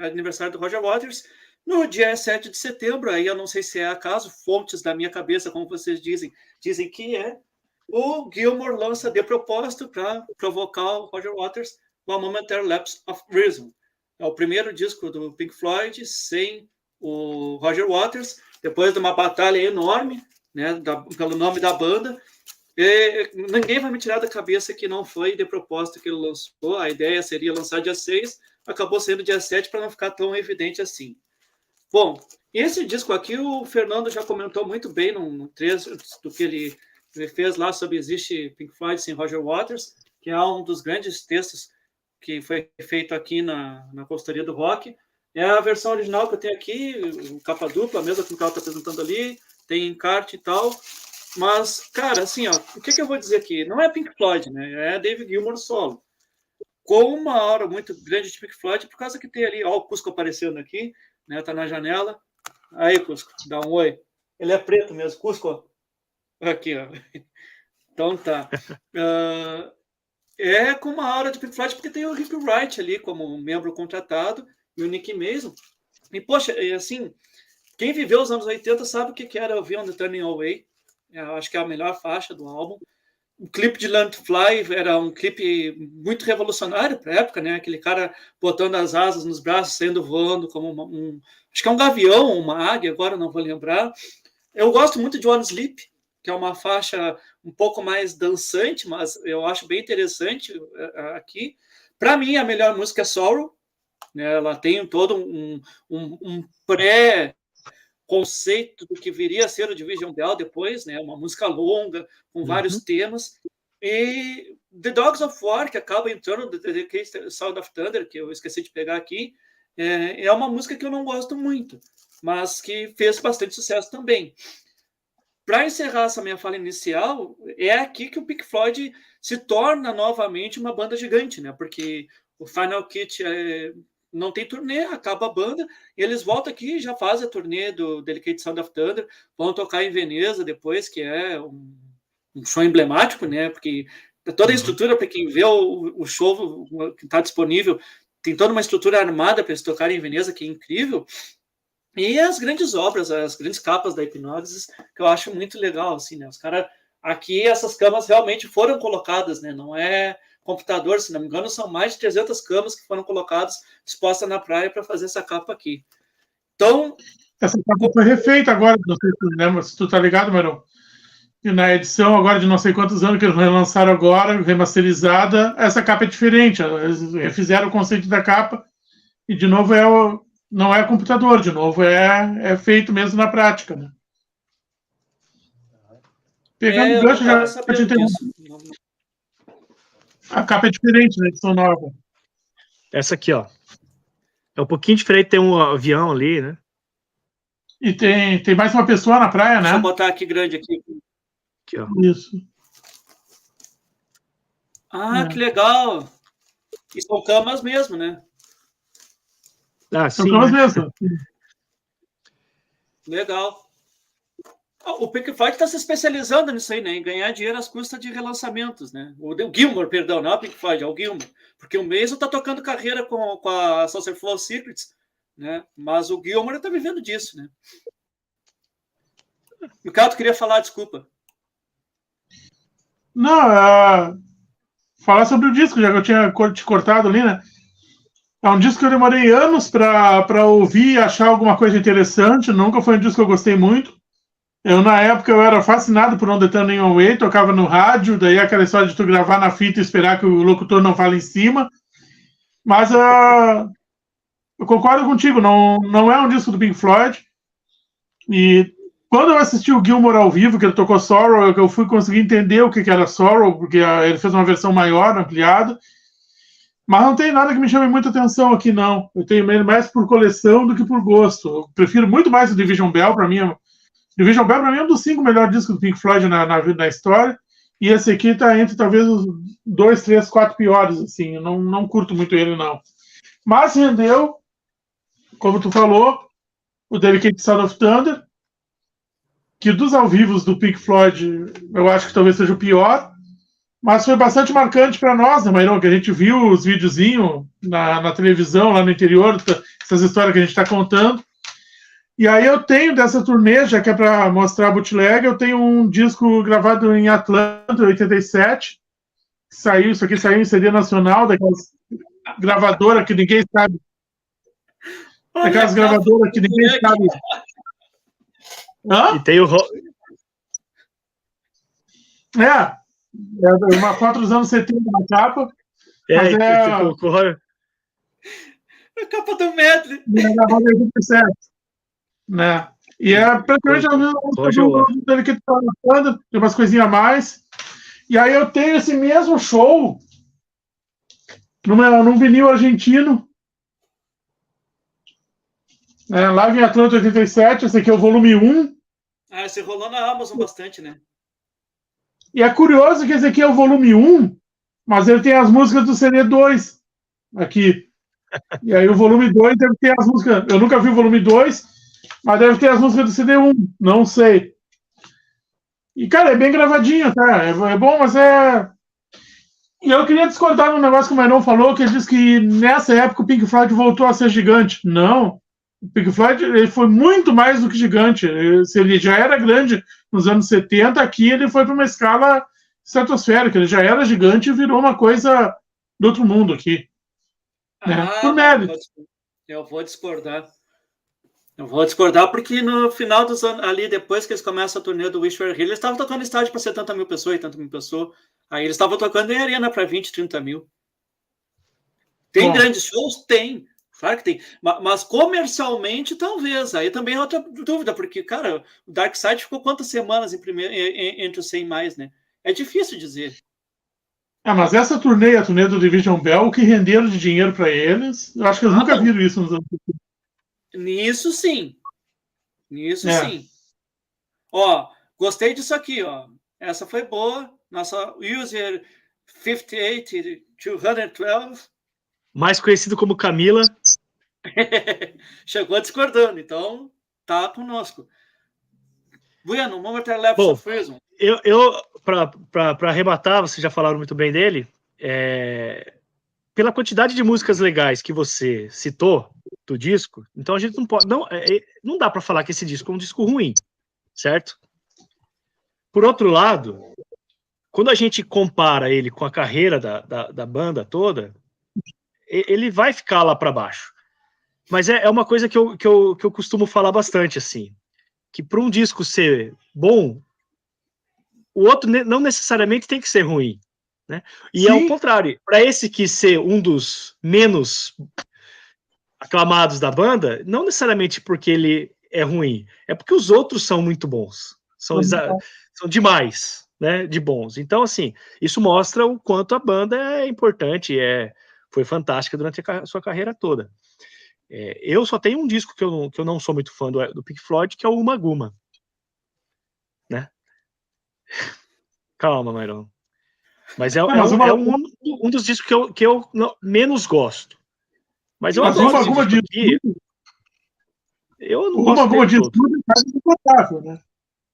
aniversário do Roger Waters, no dia 7 de setembro, aí eu não sei se é acaso, fontes da minha cabeça, como vocês dizem que é, o Gilmour lança de propósito para provocar o Roger Waters com a Momentary Lapse of Reason. É o primeiro disco do Pink Floyd sem o Roger Waters, depois de uma batalha enorme, né, pelo nome da banda. E ninguém vai me tirar da cabeça que não foi de propósito que ele lançou. A ideia seria lançar dia 6, acabou sendo dia 7 para não ficar tão evidente assim. Bom, esse disco aqui o Fernando já comentou muito bem no trecho do que ele fez lá sobre Existe Pink Floyd sem Roger Waters, que é um dos grandes textos que foi feito aqui na consultoria do rock. É a versão original que eu tenho aqui, capa dupla, mesmo que o Carl está apresentando ali, tem encarte e tal. Mas, cara, assim, ó, o que eu vou dizer aqui? Não é Pink Floyd, né? É David Gilmour solo. Com uma hora muito grande de Pink Floyd, por causa que tem ali, ó, o Cusco aparecendo aqui, né? Tá na janela. Aí, Cusco, dá um oi. Ele é preto mesmo, Cusco. Aqui, ó. Então tá. É com uma hora de Pink Floyd, porque tem o Rick Wright ali como membro contratado e o Nick Mason. E, poxa, assim, quem viveu os anos 80 sabe o que era ouvir On the Turning Away. Eu acho que é a melhor faixa do álbum. O clipe de Learn to Fly era um clipe muito revolucionário para a época, né? Aquele cara botando as asas nos braços, saindo voando como acho que é um gavião, uma águia, agora não vou lembrar. Eu gosto muito de One Sleep, que é uma faixa um pouco mais dançante, mas eu acho bem interessante aqui. Para mim, a melhor música é Sorrow, né? Ela tem todo um pré-conceito do que viria a ser o Division Bell depois, né? Uma música longa, com vários temas. E The Dogs of War, que acaba entrando no The Sound of Thunder, que eu esqueci de pegar aqui, é uma música que eu não gosto muito, mas que fez bastante sucesso também. Para encerrar essa minha fala inicial, é aqui que o Pink Floyd se torna novamente uma banda gigante, né? Porque o Final Kit não tem turnê, acaba a banda, e eles voltam aqui e já fazem a turnê do Delicate Sound of Thunder, vão tocar em Veneza depois, que é um show emblemático, né? Porque toda a estrutura, para quem vê o show que está disponível, tem toda uma estrutura armada para eles tocarem em Veneza, que é incrível. E as grandes obras, as grandes capas da Hipgnosis, que eu acho muito legal, assim, né? Os caras, aqui essas camas realmente foram colocadas, né? Não é computador, se não me engano, são mais de 300 camas que foram colocadas, dispostas na praia para fazer essa capa aqui. Então... Essa capa foi refeita agora, não sei se tu lembra, se tu tá ligado, Marão? E na edição agora de não sei quantos anos que eles relançaram agora, remasterizada, essa capa é diferente. Eles refizeram o conceito da capa e, de novo, não é computador, de novo, é feito mesmo na prática, né? Pegando o gancho, já te interrompo. A capa é diferente na edição nova. Essa aqui, ó. É um pouquinho diferente, tem um avião ali, né? E tem mais uma pessoa na praia, né? Deixa eu botar aqui grande aqui. Aqui, ó. Isso. Que legal! E são camas mesmo, né? São camas mesmo. Legal. O Pink Floyd está se especializando nisso aí, né? Em ganhar dinheiro às custas de relançamentos, né? O Gilmour, perdão, não é o Pink Floyd, é o Gilmour. Porque o Mason está tocando carreira com a Saucerful Secrets, né? Mas o Gilmour está vivendo disso, né? O Cato queria falar, desculpa. Não, falar sobre o disco, já que eu tinha te cortado ali, né? É um disco que eu demorei anos para ouvir e achar alguma coisa interessante. Nunca foi um disco que eu gostei muito. Na época, eu era fascinado por On the Turning Away, tocava no rádio, daí aquela história de tu gravar na fita e esperar que o locutor não fale em cima. Mas eu concordo contigo, não é um disco do Pink Floyd. E quando eu assisti o Gilmour ao vivo, que ele tocou Sorrow, eu fui conseguir entender o que era Sorrow, porque ele fez uma versão maior, ampliada. Mas não tem nada que me chame muita atenção aqui, não. Eu tenho ele mais por coleção do que por gosto. Eu prefiro muito mais o Division Bell, para mim. Division Bell, para mim, é um dos 5 melhores discos do Pink Floyd na história. E esse aqui está entre, talvez, os 2, 3, 4 piores, assim. Eu não curto muito ele, não. Mas rendeu, como tu falou, o Delicate Sound of Thunder, que dos ao vivos do Pink Floyd, eu acho que talvez seja o pior. Mas foi bastante marcante para nós, né, Mairão? Que a gente viu os videozinhos na televisão, lá no interior, essas histórias que a gente está contando. E aí eu tenho dessa turnê, já que é para mostrar a bootleg, eu tenho um disco gravado em Atlanta, 87. Isso aqui saiu em CD nacional, daquelas gravadoras que ninguém sabe. Daquelas gravadoras que ninguém sabe. E tem o... É uma foto dos anos 70 na capa. Mas a capa do medley. Né? E é praticamente a mesma música dele que tá lançando, tem umas coisinhas a mais. E aí eu tenho esse mesmo show num vinil argentino. Live em Atlanta 87, esse aqui é o volume 1. Esse rolou na Amazon bastante, né? E é curioso que esse aqui é o volume 1, mas ele tem as músicas do CD 2 aqui. E aí o volume 2 deve ter as músicas. Eu nunca vi o volume 2, mas deve ter as músicas do CD 1. Não sei. E, cara, é bem gravadinho, tá? É bom, mas é... E eu queria discordar num negócio que o Mairão falou, que ele disse que nessa época o Pink Floyd voltou a ser gigante. Não. O Pink Floyd ele foi muito mais do que gigante. Se ele já era grande nos anos 70, aqui ele foi para uma escala estratosférica. Ele já era gigante e virou uma coisa do outro mundo aqui. Por mérito. Eu vou discordar. Eu vou discordar porque no final dos anos, ali depois que eles começam a turnê do Wish Were Here, eles estavam tocando estádio para 70 mil pessoas, 80 mil pessoas. Aí eles estavam tocando em arena para 20, 30 mil. Tem grandes shows? Tem. Claro que tem. Mas comercialmente, talvez. Aí também é outra dúvida, porque, cara, o Dark Side ficou quantas semanas entre os 100 mais, né? É difícil dizer. Mas essa turnê, a turnê do Division Bell, o que renderam de dinheiro para eles, eu acho que eles nunca viram isso nos anos 70. Nisso sim. Sim. Ó, gostei disso aqui, ó. Essa foi boa. Nossa User 58212. Mais conhecido como Camila. Chegou discordando, então tá conosco. Bueno, Momentary Lapse of Reason. Eu para arrematar, vocês já falaram muito bem dele, pela quantidade de músicas legais que você citou do disco, então a gente não pode, não dá para falar que esse disco é um disco ruim, certo? Por outro lado, quando a gente compara ele com a carreira da banda toda, ele vai ficar lá para baixo. Mas é uma coisa que eu costumo falar bastante, assim, que para um disco ser bom, o outro não necessariamente tem que ser ruim, né? E ao contrário, para esse que ser um dos menos aclamados da banda, não necessariamente porque ele é ruim, é porque os outros são muito bons, são demais, né, de bons. Então, assim, isso mostra o quanto a banda é importante, foi fantástica durante a sua carreira toda. Eu só tenho um disco que eu não sou muito fã do Pink Floyd, que é o Uma Guma, né? Calma, Mairão. Mas um dos discos que eu menos gosto. Mas eu adoro esse disco aqui. Eu não gosto Uma Guma de Estúdio é quase insuportável, né?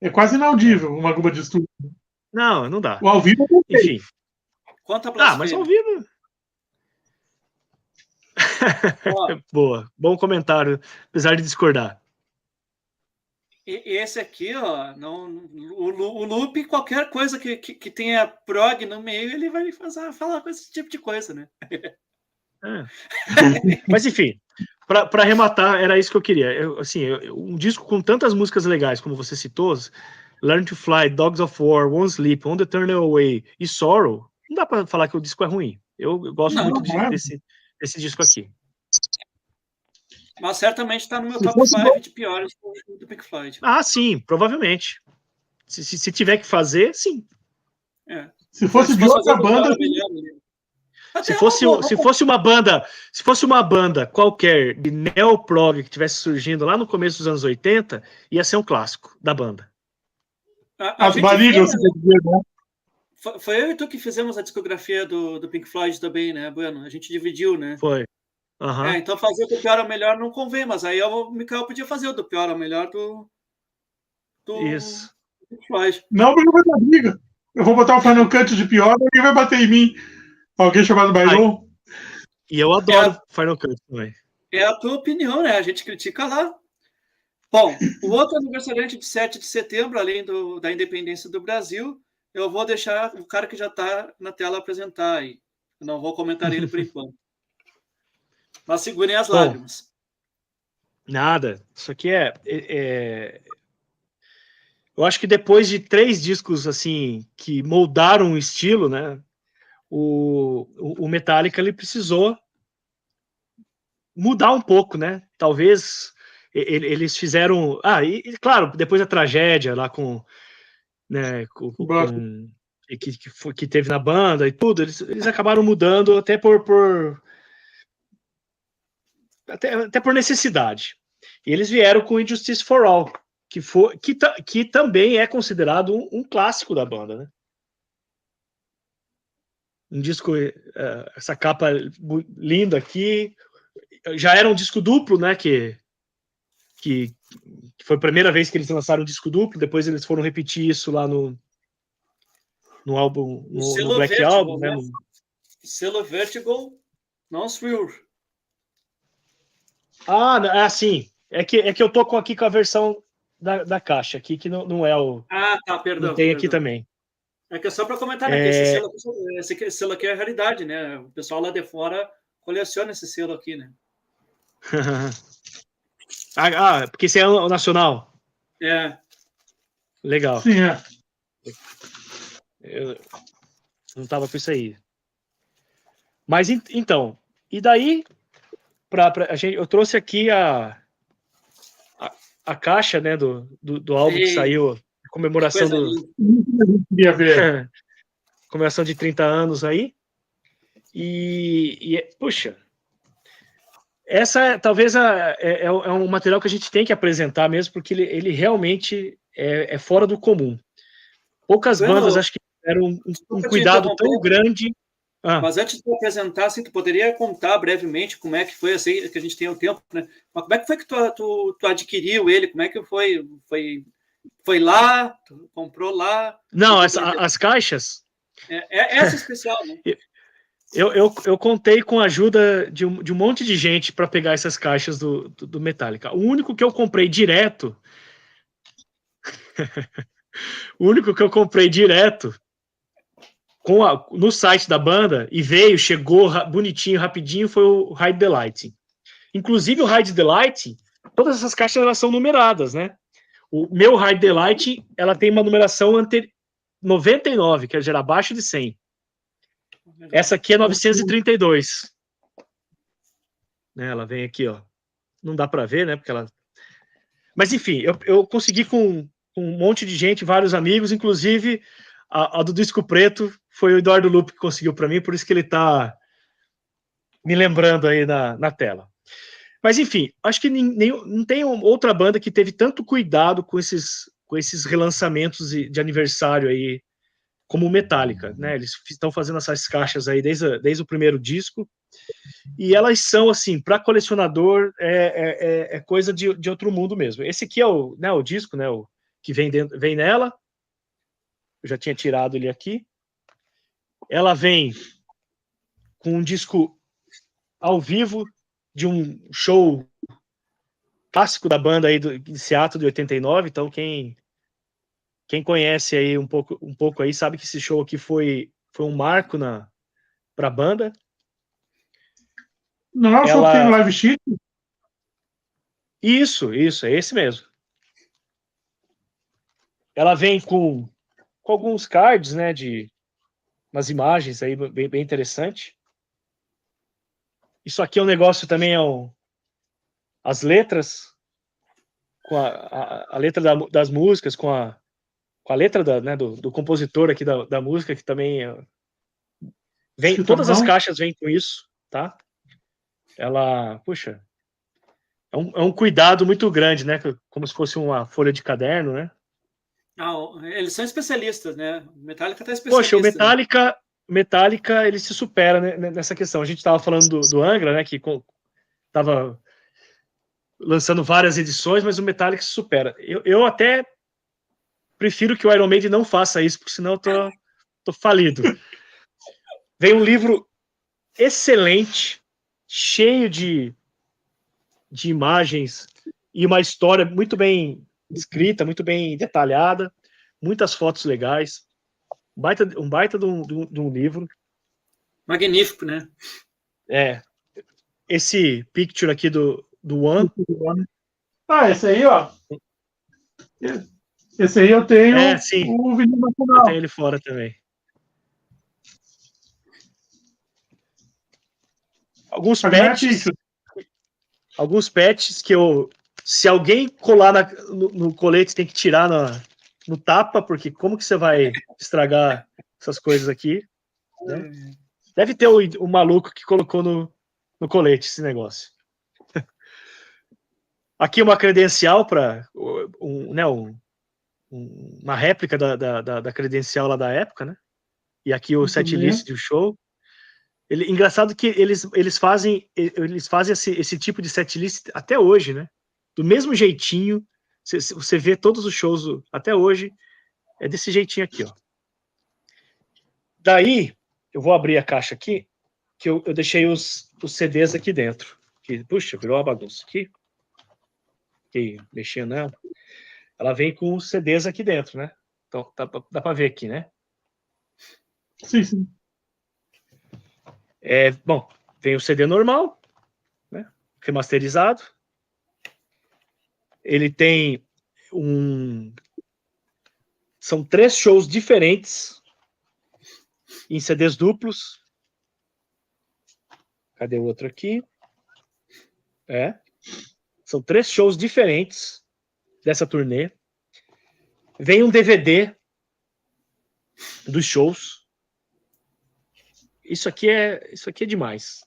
É quase inaudível Uma Guma de Estúdio. Não dá. O ao vivo eu enfim. Mas ao vivo... Boa, bom comentário, apesar de discordar. Esse aqui, ó, o Loop, qualquer coisa que tenha prog no meio, ele vai falar com esse tipo de coisa, né? Mas enfim, para arrematar, era isso que eu queria. Um disco com tantas músicas legais, como você citou, Learn to Fly, Dogs of War, Won't Sleep, On the Turn Away e Sorrow, não dá para falar que o disco é ruim. Eu gosto muito desse disco aqui. Mas certamente está no meu top 5 de piores do Pink Floyd. Sim, provavelmente. Se tiver que fazer, sim. Se fosse de outra banda... Se fosse uma banda qualquer de neoprog que tivesse surgindo lá no começo dos anos 80, ia ser um clássico da banda. As Barigas, você quer dizer, né? Foi eu e tu que fizemos a discografia do Pink Floyd também, né, Bueno? A gente dividiu, né? Foi. Então fazer o do pior ao melhor não convém, mas aí o Michael podia fazer o do pior ao melhor do Isso. Pink Floyd. Não, porque vai dar briga. Eu vou botar o Final Cut de pior, alguém vai bater em mim. Alguém chamado Byron. E eu adoro Final Cut também. É a tua opinião, né? A gente critica lá. Bom, o outro aniversariante de 7 de setembro, além da independência do Brasil, eu vou deixar o cara que já está na tela apresentar aí. Eu não vou comentar ele por enquanto. Mas segurem as lágrimas. Nada. Isso aqui eu acho que depois de 3 discos assim que moldaram o estilo, né? O Metallica ele precisou mudar um pouco, né? Talvez eles fizeram. E claro, depois da tragédia lá com, né, que teve na banda e tudo, eles acabaram mudando até até por necessidade. E eles vieram com Injustice for All, que também é considerado um clássico da banda, né? Um disco, essa capa linda aqui, já era um disco duplo, né? Que foi a primeira vez que eles lançaram um disco duplo. Depois eles foram repetir isso lá no álbum, no Black Vertigo, Album, né? Selo Vertigo, não Swerve. Sim. É que eu tô aqui com a versão da caixa aqui, que não é o. Tá, perdão. Não tem aqui também. É que é só para comentar, né? Que esse selo aqui é a raridade, né? O pessoal lá de fora coleciona esse selo aqui, né? Porque esse é o nacional. É. Legal. Sim, é. Eu não tava com isso aí. Mas então, e daí eu trouxe aqui a caixa, né, do álbum que saiu, a comemoração Queria ver. comemoração de 30 anos aí. Puxa, essa talvez é um material que a gente tem que apresentar mesmo, porque ele realmente é fora do comum. Poucas bandas acho que tiveram um cuidado tão grande. Mas antes de apresentar, assim, tu poderia contar brevemente como é que foi, assim, que a gente tem o tempo, né? Mas como é que foi que tu adquiriu ele? Como é que foi? Foi lá? Tu comprou lá? Não, as caixas? Essa especial, né? Eu contei com a ajuda de um monte de gente para pegar essas caixas do Metallica. O único que eu comprei direto no site da banda e chegou bonitinho, rapidinho, foi o Hide the Light. Inclusive o Hide the Light, todas essas caixas elas são numeradas, né? O meu Hide the Light, ela tem uma numeração 99, quer dizer, abaixo de 100. Essa aqui é 932. Né, ela vem aqui, ó. Não dá para ver, né? Porque ela. Mas enfim, eu consegui com um monte de gente, vários amigos, inclusive a do disco preto foi o Eduardo Lupe que conseguiu para mim, por isso que ele está me lembrando aí na tela. Mas enfim, acho que não tem outra banda que teve tanto cuidado com esses relançamentos de aniversário aí como o Metallica, né? Eles estão fazendo essas caixas aí desde o primeiro disco, e elas são, assim, para colecionador, é coisa de outro mundo mesmo. Esse aqui é o disco, né? O que vem nela. Eu já tinha tirado ele aqui. Ela vem com um disco ao vivo de um show clássico da banda aí de Seattle de 89. Então quem conhece aí um pouco aí sabe que esse show aqui foi um marco para a banda. Não é o show que tem no Live Sheet? Isso, é esse mesmo. Ela vem com alguns cards, né, de umas imagens aí bem interessante. Isso aqui é um negócio também, as letras, com a letra das músicas, com a letra do compositor aqui da música, que também vem, todas as caixas vêm com isso, tá? Ela, puxa, é um cuidado muito grande, né? Como se fosse uma folha de caderno, né? Eles são especialistas, né? O Metallica tá especialista. Poxa, o Metallica ele se supera, né, nessa questão. A gente estava falando do Angra, né? Que estava lançando várias edições, mas o Metallica se supera. Eu até prefiro que o Iron Maiden não faça isso, porque senão eu tô tô falido. Vem um livro excelente, cheio de imagens e uma história muito bem escrita, muito bem detalhada, muitas fotos legais. Um baita de um livro. Magnífico, né? Esse picture aqui do One. Esse aí, ó. Esse aí eu tenho o vinil nacional. Eu tenho ele fora também. Alguns patches que se alguém colar no colete, tem que tirar no tapa, porque como que você vai estragar essas coisas aqui? Né? Deve ter o maluco que colocou no colete esse negócio. Aqui uma credencial para uma réplica da credencial lá da época, né? E aqui o setlist do show. Engraçado que eles fazem esse tipo de setlist até hoje, né? Do mesmo jeitinho. Você vê todos os shows até hoje. É desse jeitinho aqui, ó. Daí, eu vou abrir a caixa aqui, que eu deixei os CDs aqui dentro. Puxa, virou uma bagunça aqui. Fiquei mexendo nela. Ela vem com os CDs aqui dentro, né? Então, dá para ver aqui, né? Sim. Bom, tem o CD normal, né? Remasterizado. Ele tem são 3 shows diferentes em CDs duplos. Cadê o outro aqui? São 3 shows diferentes dessa turnê. Vem um DVD dos shows. Isso aqui é demais.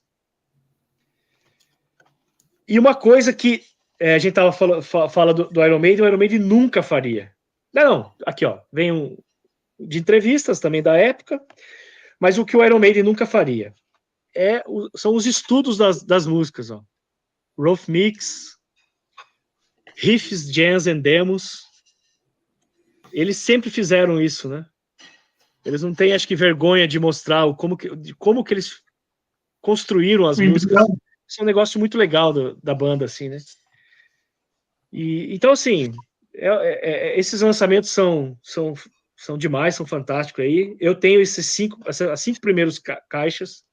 E uma coisa que a gente fala do Iron Maiden, o Iron Maiden nunca faria. Não, aqui, ó, vem de entrevistas também da época, mas o que o Iron Maiden nunca faria são os estudos das músicas, ó. Rough Mix, riffs, jams and demos. Eles sempre fizeram isso, né? Eles não têm, acho que, vergonha de mostrar como que eles construíram as músicas. Isso é um negócio muito legal da banda, assim, né? Então, assim, esses lançamentos são demais, são fantásticos aí. Eu tenho as 5 primeiras caixas.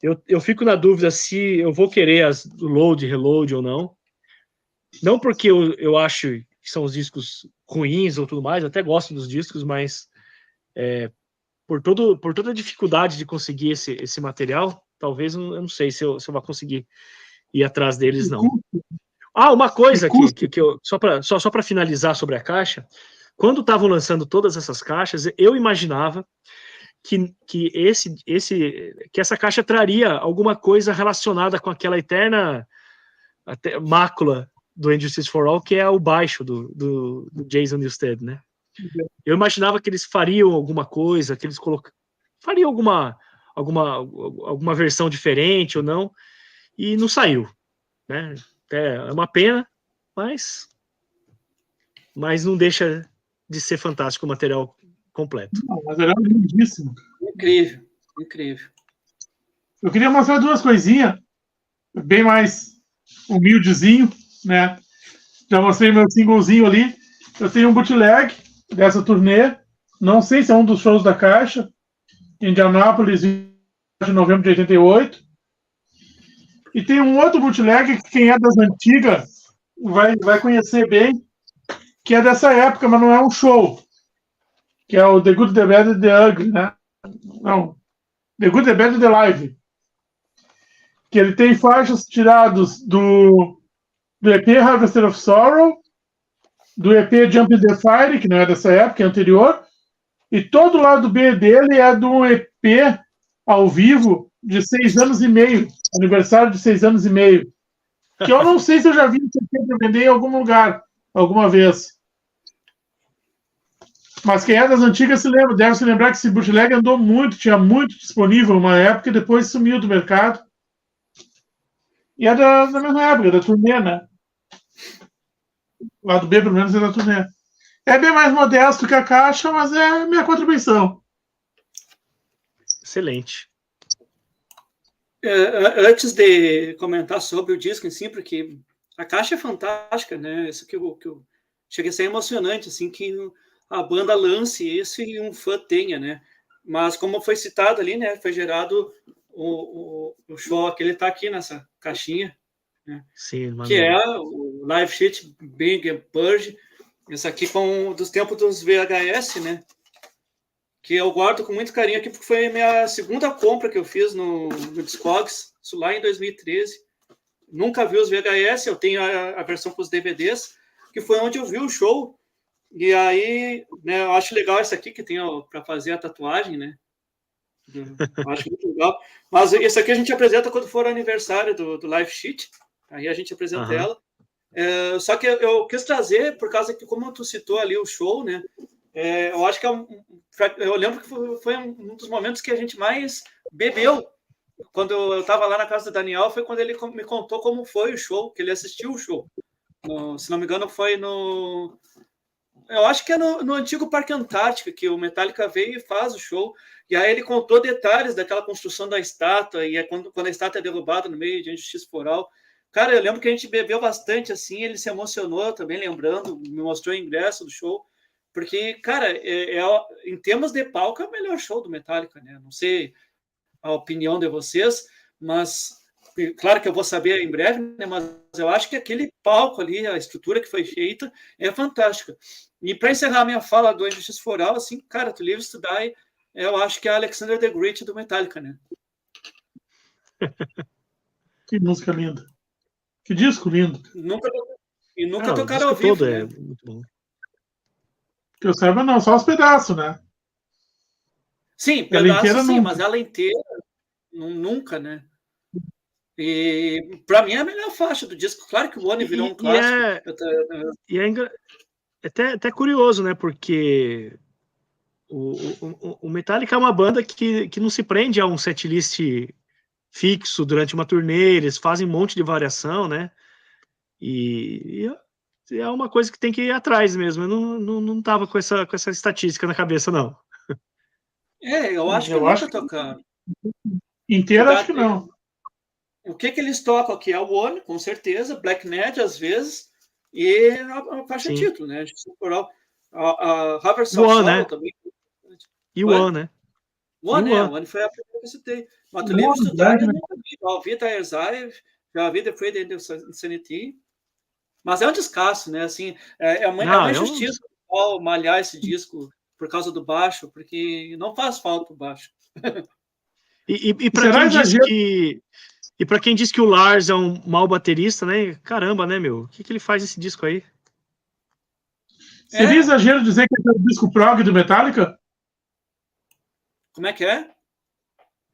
Eu fico na dúvida se eu vou querer as do load, reload ou não. Não porque eu acho que são os discos ruins ou tudo mais, eu até gosto dos discos, mas por toda a dificuldade de conseguir esse material, talvez eu não sei se eu vou conseguir ir atrás deles, não. Uma coisa que eu só para finalizar sobre a caixa, quando estavam lançando todas essas caixas, eu imaginava que essa caixa traria alguma coisa relacionada com aquela eterna mácula do And Justice for All, que é o baixo do Jason Newsted, né? Eu imaginava que eles fariam alguma coisa, que eles fariam alguma versão diferente ou não, e não saiu, né? É uma pena, mas não deixa de ser fantástico o material completo. O material é lindíssimo. Incrível. Eu queria mostrar 2 coisinhas, bem mais humildezinho, né? Já mostrei meu singlezinho ali. Eu tenho um bootleg dessa turnê. Não sei se é um dos shows da caixa. Indianápolis, em novembro de 88. E tem um outro bootleg que quem é das antigas vai conhecer bem, que é dessa época, mas não é um show. Que é o The Good, The Bad and The Ugly, né? Não. The Good, The Bad and The Live. Que ele tem faixas tiradas do EP Harvester of Sorrow, do EP Jump in the Fire, que não é dessa época, é anterior, e todo o lado B dele é de um EP ao vivo de 6 anos e meio, aniversário de 6 anos e meio, que eu não sei se eu já vi esse EP para vender em algum lugar, alguma vez. Mas quem é das antigas deve se lembrar que esse bootleg andou muito, tinha muito disponível uma época e depois sumiu do mercado. E é da mesma época, da turnê, né? O lado B, pelo menos, é da turnê. É bem mais modesto que a caixa, mas é a minha contribuição. Excelente. Antes de comentar sobre o disco em si, porque a caixa é fantástica, né? Isso que eu chega a ser emocionante, assim, que a banda lance isso e um fã tenha, né? Mas como foi citado ali, né? Foi gerado o show que ele está aqui nessa caixinha, né? Sim, Que é maneiro. o Live Sheet Big and Purge. Esse aqui dos tempos dos VHS, né? Que eu guardo com muito carinho aqui, porque foi a minha segunda compra que eu fiz no Discogs, isso lá em 2013. Nunca vi os VHS, eu tenho a versão com os DVDs, que foi onde eu vi o show. E aí, né, eu acho legal esse aqui, que tem para fazer a tatuagem, né? Eu acho muito legal. Mas esse aqui a gente apresenta quando for o aniversário do Live Sheet. Aí a gente apresenta ela. Só que eu quis trazer, por causa que, como tu citou ali o show, né? Eu acho que eu lembro que foi um dos momentos que a gente mais bebeu. Quando eu estava lá na casa do Daniel, foi quando ele me contou como foi o show, que ele assistiu o show. Se não me engano, foi no... Eu acho que é no antigo Parque Antártica, que o Metallica veio e faz o show. E aí ele contou detalhes daquela construção da estátua, e é quando a estátua é derrubada no meio de injustiça foral. Cara, eu lembro que a gente bebeu bastante, assim, ele se emocionou também, lembrando, me mostrou o ingresso do show. Porque, cara, em termos de palco, é o melhor show do Metallica, né? Não sei a opinião de vocês, mas claro que eu vou saber em breve, né? Mas eu acho que aquele palco ali, a estrutura que foi feita, é fantástica. E para encerrar a minha fala do Injustice Foral, assim, cara, To Live to Die, eu acho que é a Alexander the Great do Metallica, né? Que música linda. Que disco lindo. Nunca O tocaram disco ao vivo, todo né? é muito bom. Que eu saiba, não, só os pedaços, né? Sim, Ela pedaço inteira sim, nunca. mas ela inteira, nunca, né? E para mim é a melhor faixa do disco. Claro que o One virou um clássico. Até curioso, né? Porque o Metallica é uma banda que não se prende a um setlist fixo durante uma turnê, eles fazem um monte de variação, né? E é uma coisa que tem que ir atrás mesmo. Eu não tava com essa estatística na cabeça, não. Eu acho que Eu acho nunca que tocaram. inteira, acho que não. O que eles tocam aqui é o One, com certeza, Black Knight, às vezes, e a faixa Sim. título, né? A Harvard O One, Sorrow né? também. E o One, né? One, o One foi a primeira que eu citei. Mas To Live to Die eu nunca vi. Já ouvi Tire's Eye, já vi The Afraid and the Insanity. Mas é um descasso, né? Assim, é uma injustiça malhar esse disco por causa do baixo, porque não faz falta o baixo. E para quem diz que... E para quem diz que o Lars é um mau baterista, né? Caramba, né, meu? O que ele faz nesse disco aí? Seria exagero dizer que é o disco prog do Metallica? Como é que é?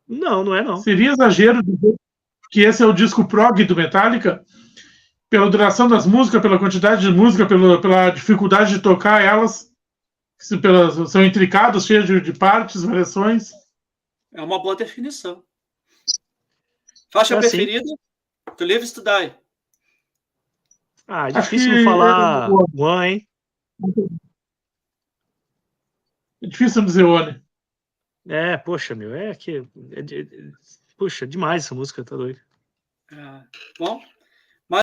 Não é não. Seria exagero dizer que esse é o disco prog do Metallica? Pela duração das músicas, pela quantidade de música, pela dificuldade de tocar elas, são intricados, cheios de partes, variações. É uma boa definição. Faixa preferida? To Live to Die. Difícil não falar One, hein? É difícil não dizer One. Poxa, meu, puxa, demais essa música, tá doido. Bom,